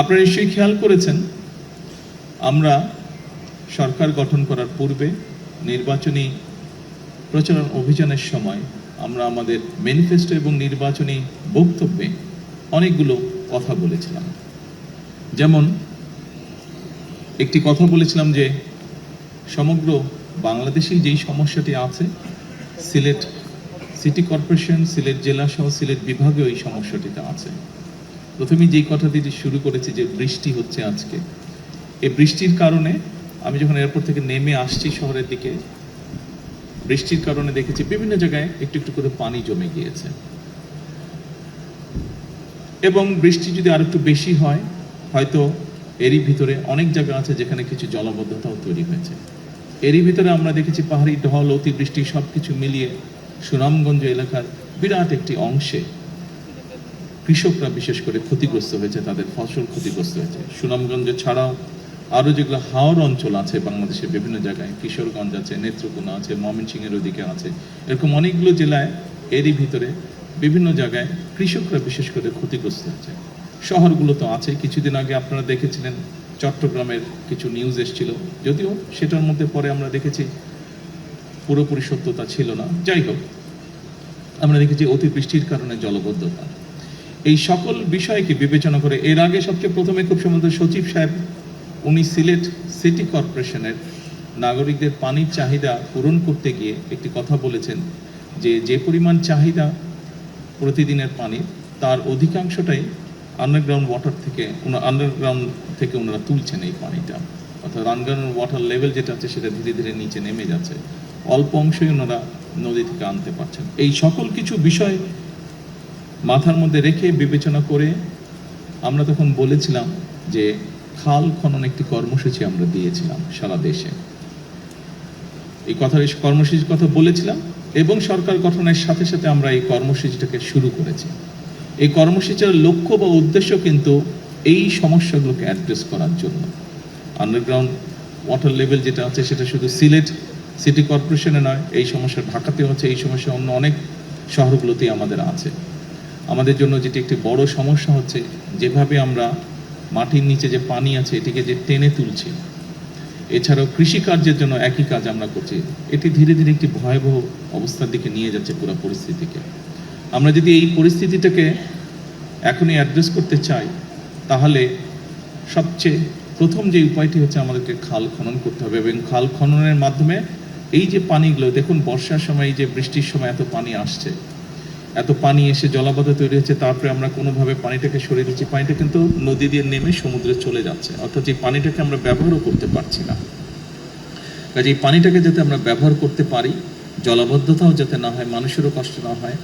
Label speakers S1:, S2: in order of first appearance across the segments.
S1: আপনারা নিশ্চয়ই খেয়াল করেছেন, আমরা সরকার গঠন করার পূর্বে নির্বাচনী প্রচারণ অভিযানের সময় আমরা আমাদের ম্যানিফেস্টো এবং নির্বাচনী বক্তব্যে অনেকগুলো কথা বলেছিলাম। যেমন একটি কথা বলেছিলাম যে সমগ্র বাংলাদেশে যেই সমস্যাটি আছে, সিলেট সিটি কর্পোরেশন, সিলেট জেলা সহ সিলেট বিভাগেও এই সমস্যাটিতে আছে। প্রথমেই যেই কথাটি শুরু করেছি যে বৃষ্টি হচ্ছে আজকে, এই বৃষ্টির কারণে আমি যখন এয়ারপোর্ট থেকে নেমে আসছি শহরের দিকে, বৃষ্টির কারণে দেখেছি বিভিন্ন জায়গায় একটু একটু করে পানি জমে গিয়েছে, এবং বৃষ্টি যদি আর একটু বেশি হয় হয়তো এরই ভিতরে অনেক জায়গা আছে যেখানে কিছু জলাবদ্ধতাও তৈরি হয়েছে। এরই ভিতরে আমরা দেখেছি পাহাড়ি ঢল, অতিবৃষ্টি সবকিছু মিলিয়ে সুনামগঞ্জ এলাকার বিরাট একটি অংশে কৃষকরা বিশেষ করে ক্ষতিগ্রস্ত হয়েছে, তাদের ফসল ক্ষতিগ্রস্ত হয়েছে। সুনামগঞ্জ ছাড়াও আরও যেগুলো হাওর অঞ্চল আছে বাংলাদেশের বিভিন্ন জায়গায়, কিশোরগঞ্জ আছে, নেত্রকোনা আছে, ময়মনসিংহের ওদিকে আছে, এরকম অনেকগুলো জেলায় এরই ভিতরে বিভিন্ন জায়গায় কৃষকরা বিশেষ করে ক্ষতিগ্রস্ত হয়েছে। শহরগুলো তো আছে, কিছুদিন আগে আপনারা দেখেছিলেন চট্টগ্রামের কিছু নিউজ এসেছিল, যদিও সেটার মধ্যে পরে আমরা দেখেছি পুরোপুরি সত্যতা ছিল না। যাই হোক, আমরা দেখেছি অতিবৃষ্টির কারণে জলবদ্ধতা। এই সকল বিষয়কে বিবেচনা করে এর আগে সবচেয়ে প্রথমে খুব সম্ভবত সচিব সাহেব উনি সিলেট সিটি কর্পোরেশনের নাগরিকদের পানির চাহিদা পূরণ করতে গিয়ে একটি কথা বলেছেন যে যে পরিমাণ চাহিদা প্রতিদিনের পানির, তার অধিকাংশটাই আন্ডারগ্রাউন্ড ওয়াটার থেকে আন্ডারগ্রাউন্ড থেকে ওনারা তুলছেন এই পানিটা, অর্থাৎ আন্ডারগ্রাউন্ড ওয়াটার লেভেল যেটা আছে সেটা ধীরে ধীরে নিচে নেমে যাচ্ছে, অল্প অংশই ওনারা নদী থেকে আনতে পারছেন। এই সকল কিছু বিষয় মাথার মধ্যে রেখে বিবেচনা করে আমরা তখন বলেছিলাম যে খাল খনন একটি কর্মসূচি আমরা দিয়েছিলাম সারা দেশে। এই কর্মসূচির কথা বলেছিলাম এবং সরকার গঠনের সাথে সাথে আমরা এই কর্মসূচিটাকে শুরু করেছি। এই কর্মসূচির লক্ষ্য বা উদ্দেশ্য কিন্তু এই সমস্যাগুলোকে অ্যাড্রেস করার জন্য। আন্ডারগ্রাউন্ড ওয়াটার লেভেল যেটা আছে সেটা শুধু সিলেট সিটি কর্পোরেশনে নয়, এই সমস্যা ঢাকাতে হচ্ছে, এই সমস্যা অন্য অনেক শহরগুলোতেই আমাদের আছে। আমাদের জন্য যেটি একটি বড় সমস্যা হচ্ছে, যেভাবে আমরা মাটির নিচে যে পানি আছে এটিকে যে টেনে তুলছি, এছাড়াও কৃষিকার্যের জন্য একই কাজ আমরা করছি, এটি ধীরে ধীরে একটি ভয়াবহ অবস্থার দিকে নিয়ে যাচ্ছে পুরো পরিস্থিতিকে। আমরা যদি এই পরিস্থিতিটাকে এখনই অ্যাড্রেস করতে চাই, তাহলে সবচেয়ে প্রথম যে উপায়টি হচ্ছে আমাদেরকে খাল খনন করতে হবে, এবং খাল খননের মাধ্যমে এই যে পানিগুলো, দেখুন বর্ষার সময় এই যে বৃষ্টির সময় এত পানি আসছে, এত পানি এসে জলাবদ্ধতা তৈরি হচ্ছে, তারপরে আমরা কোনোভাবে পানিটাকে সরিয়ে দিচ্ছি, পানিটা কিন্তু নদী দিয়ে নেমে সমুদ্রে চলে যাচ্ছে, অর্থাৎ এই পানিটাকে আমরা ব্যবহারও করতে পারছি না। কাজে এই পানিটাকে যাতে আমরা ব্যবহার করতে পারি, জলাবদ্ধতাও যাতে না হয়, মানুষেরও কষ্ট না হয়,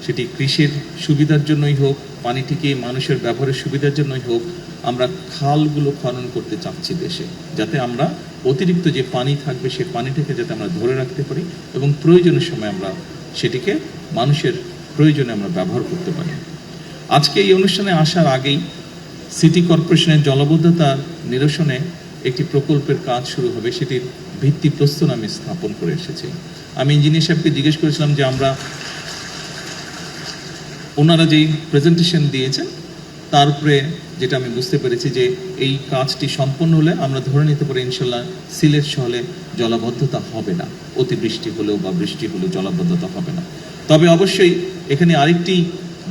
S1: সেটি কৃষির সুবিধার জন্যই হোক, পানিটিকে মানুষের ব্যবহারের সুবিধার জন্যই হোক, আমরা খালগুলো খনন করতে চাচ্ছি দেশে, যাতে আমরা অতিরিক্ত যে পানি থাকবে সেই পানিটাকে যাতে আমরা ধরে রাখতে পারি এবং প্রয়োজনের সময় আমরা সেটিকে মানুষের প্রয়োজনে আমরা ব্যবহার করতে পারি। আজকে এই অনুষ্ঠানে আসার আগেই সিটি কর্পোরেশনের জলাবদ্ধতা নিরসনে একটি প্রকল্পের কাজ শুরু হবে, সেটির ভিত্তিপ্রস্তর আমি স্থাপন করে এসেছি। আমি ইঞ্জিনিয়ার সাহেবকে জিজ্ঞেস করেছিলাম যে ওনারা যেই প্রেজেন্টেশন দিয়েছেন তারপরে যেটা আমি বুঝতে পেরেছি যে এই কাজটি সম্পন্ন হলে আমরা ধরে নিতে পারি ইনশাল্লাহ সিলেট শহরে জলাবদ্ধতা হবে না, অতিবৃষ্টি হলেও বা বৃষ্টি হলেও জলাবদ্ধতা হবে না। তবে অবশ্যই এখানে আরেকটি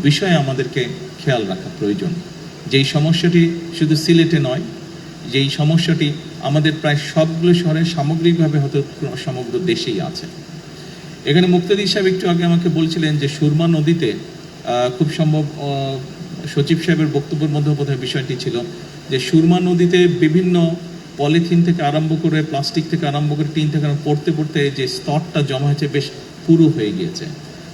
S1: বিষয় আমাদেরকে খেয়াল রাখা প্রয়োজন, যেই সমস্যাটি শুধু সিলেটে নয়, যেই সমস্যাটি আমাদের প্রায় সবগুলো শহরে সামগ্রিকভাবে হয়তো সমগ্র দেশেই আছে। এখানে মুক্তাদির সাহেব একটু আগে আমাকে বলছিলেন যে সুরমা নদীতে খুব সম্ভব সচিব সাহেবের বক্তব্যের মধ্যে বোধহয় বিষয়টি ছিল যে সুরমা নদীতে বিভিন্ন পলিথিন থেকে আরম্ভ করে, প্লাস্টিক থেকে আরম্ভ করে, টিন থেকে পড়তে পড়তে যে স্তরটা জমা হয়েছে বেশ পুরু হয়ে গিয়েছে।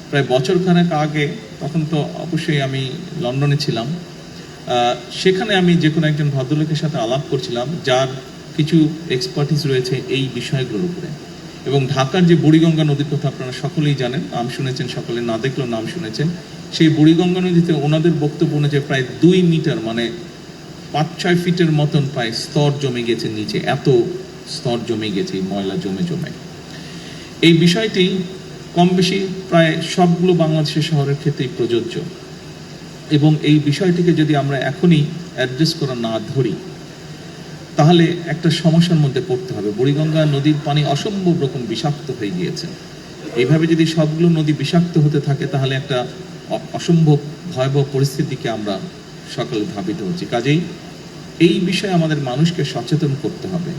S1: প্রায় বছরখানেক আগে, তখন তো অবশ্যই আমি লন্ডনে ছিলাম, সেখানে আমি যে কোনো একজন ভদ্রলোকের সাথে আলাপ করছিলাম যার কিছু এক্সপার্টিস রয়েছে এই বিষয়গুলোর উপরে। এবং ঢাকার যে বুড়িগঙ্গা নদীর কথা আপনারা সকলেই জানেন, নাম শুনেছেন, সকলে না দেখলেও নাম শুনেছেন। সেই বুড়িগঙ্গা নদীতে ওনাদের বক্তব্য অনুযায়ী প্রায় 2 মিটার মানে 5-6 ফিটের মতন প্রায় স্তর জমে গেছে নিচে, এত স্তর জমে গেছে ময়লা জমে জমে। এই বিষয়টি কম বেশি প্রায় সবগুলো বাংলাদেশের শহরের ক্ষেত্রেই প্রযোজ্য। এবং এই বিষয়টিকে যদি আমরা এখনই অ্যাড্রেস করা না ধরি, তাহলে একটা সমস্যার মধ্যে পড়তে হবে। বুড়িগঙ্গা নদীর পানি অসম্ভব রকম বিষাক্ত হয়ে গিয়েছে। এইভাবে যদি সবগুলো নদী বিষাক্ত হতে থাকে, তাহলে একটা অসম্ভব ভয়াবহ পরিস্থিতিকে আমরা সকলে ধাবিত হচ্ছি। কাজেই এই বিষয়ে আমাদের মানুষকে সচেতন করতে হবে।